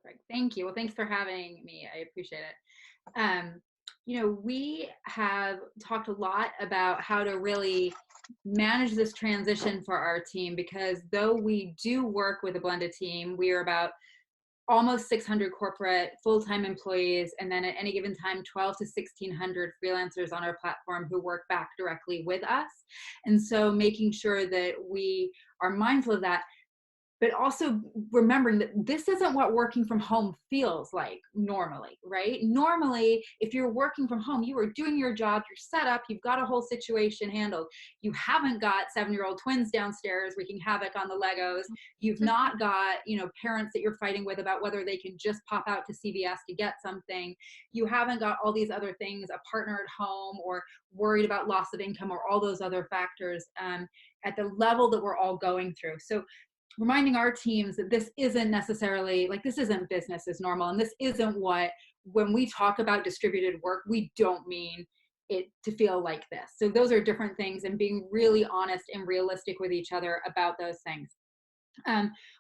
Perfect. Thank you. Well, thanks for having me. I appreciate it. We have talked a lot about how to really manage this transition for our team because though we do work with a blended team, we are about almost 600 corporate full-time employees, and then at any given time 12 to 1600 freelancers on our platform who work back directly with us. And so making sure that we are mindful of that, but also remembering that this isn't what working from home feels like normally, right? Normally, if you're working from home, you are doing your job, you're set up, you've got a whole situation handled. You haven't got 7-year-old twins downstairs wreaking havoc on the Legos. You've not got, parents that you're fighting with about whether they can just pop out to CVS to get something. You haven't got all these other things, a partner at home, or worried about loss of income, or all those other factors at the level that we're all going through. So reminding our teams that this isn't necessarily like, this isn't business as normal, and this isn't what, when we talk about distributed work, we don't mean it to feel like this. So those are different things, and being really honest and realistic with each other about those things.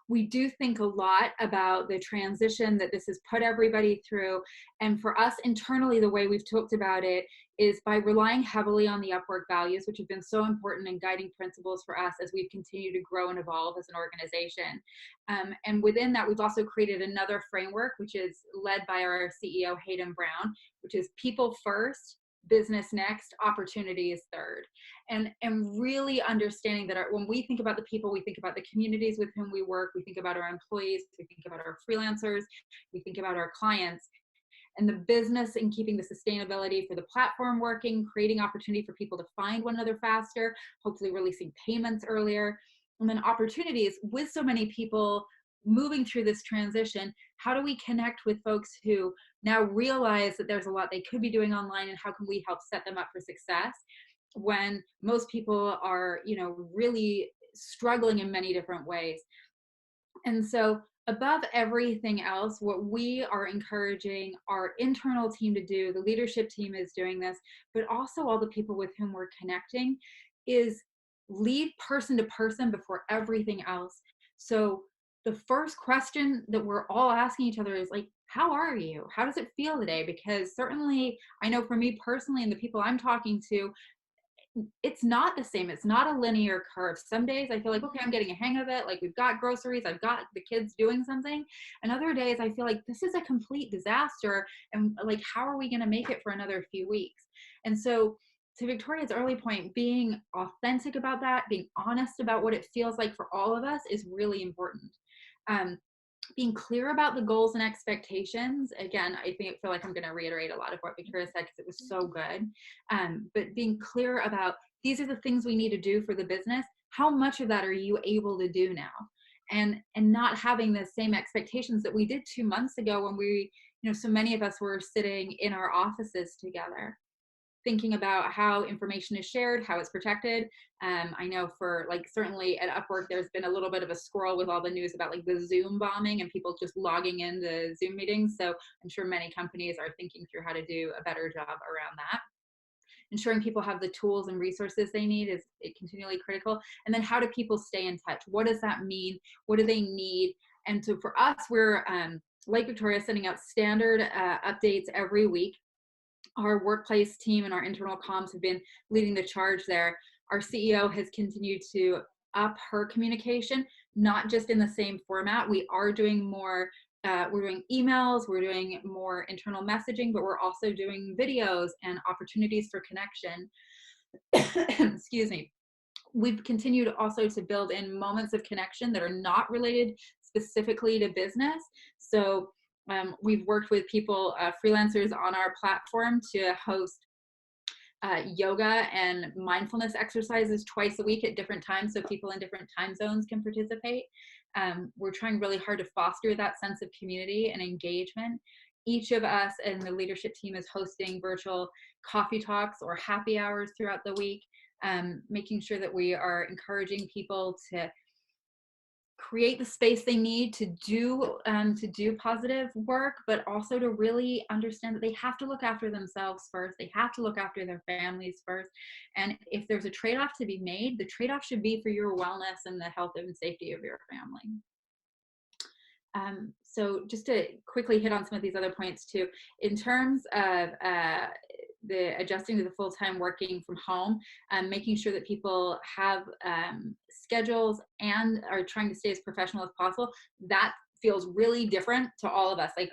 We do think a lot about the transition that this has put everybody through. And for us internally, the way we've talked about it is by relying heavily on the Upwork values, which have been so important in guiding principles for us as we've continued to grow and evolve as an organization. And within that, we've also created another framework, which is led by our CEO, Hayden Brown, which is people first, business next, opportunities third. And really understanding that when we think about the people, we think about the communities with whom we work, we think about our employees, we think about our freelancers, we think about our clients, and the business, and keeping the sustainability for the platform working, creating opportunity for people to find one another faster, hopefully releasing payments earlier. And then opportunities with so many people moving through this transition, how do we connect with folks who now realize that there's a lot they could be doing online, and how can we help set them up for success when most people are, really struggling in many different ways. And so above everything else, what we are encouraging our internal team to do, the leadership team is doing this, but also all the people with whom we're connecting, is lead person to person before everything else. So the first question that we're all asking each other is like, how are you? How does it feel today? Because certainly I know for me personally and the people I'm talking to, it's not the same. It's not a linear curve. Some days I feel like, okay, I'm getting a hang of it. Like, we've got groceries, I've got the kids doing something. And other days I feel like this is a complete disaster. And like, how are we going to make it for another few weeks? And so, to Victoria's early point, being authentic about that, being honest about what it feels like for all of us is really important. Um, Being clear about the goals and expectations. Again, feel like I'm going to reiterate a lot of what Victoria said because it was so good. But being clear about, these are the things we need to do for the business. How much of that are you able to do now? And not having the same expectations that we did 2 months ago when we, so many of us were sitting in our offices together, thinking about how information is shared, how it's protected. I know for like, certainly at Upwork, there's been a little bit of a swirl with all the news about like the Zoom bombing and people just logging into Zoom meetings. So I'm sure many companies are thinking through how to do a better job around that. Ensuring people have the tools and resources they need is continually critical. And then how do people stay in touch? What does that mean? What do they need? And so for us, we're, like Victoria, sending out standard updates every week. Our workplace team and our internal comms have been leading the charge there. Our CEO has continued to up her communication, not just in the same format. We are doing more, we're doing emails, we're doing more internal messaging, but we're also doing videos and opportunities for connection. Excuse me. We've continued also to build in moments of connection that are not related specifically to business. So we've worked with people, freelancers on our platform, to host yoga and mindfulness exercises twice a week at different times so people in different time zones can participate. We're trying really hard to foster that sense of community and engagement. Each of us and the leadership team is hosting virtual coffee talks or happy hours throughout the week, making sure that we are encouraging people to create the space they need to do positive work, but also to really understand that they have to look after themselves first. They have to look after their families first. And if there's a trade-off to be made, the trade-off should be for your wellness and the health and safety of your family. So just to quickly hit on some of these other points too, in terms of the adjusting to the full-time working from home, making sure that people have schedules and are trying to stay as professional as possible, that feels really different to all of us. Like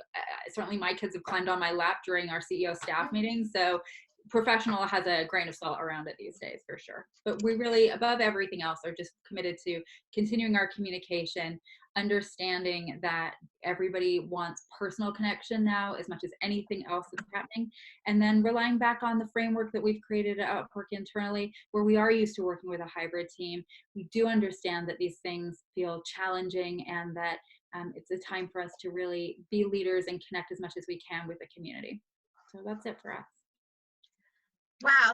certainly my kids have climbed on my lap during our CEO staff meetings. So professional has a grain of salt around it these days for sure. But we really, above everything else, are just committed to continuing our communication, understanding that everybody wants personal connection now as much as anything else that's happening, and then relying back on the framework that we've created at Upwork internally, where we are used to working with a hybrid team. We do understand that these things feel challenging and that it's a time for us to really be leaders and connect as much as we can with the community. So that's it for us. Wow,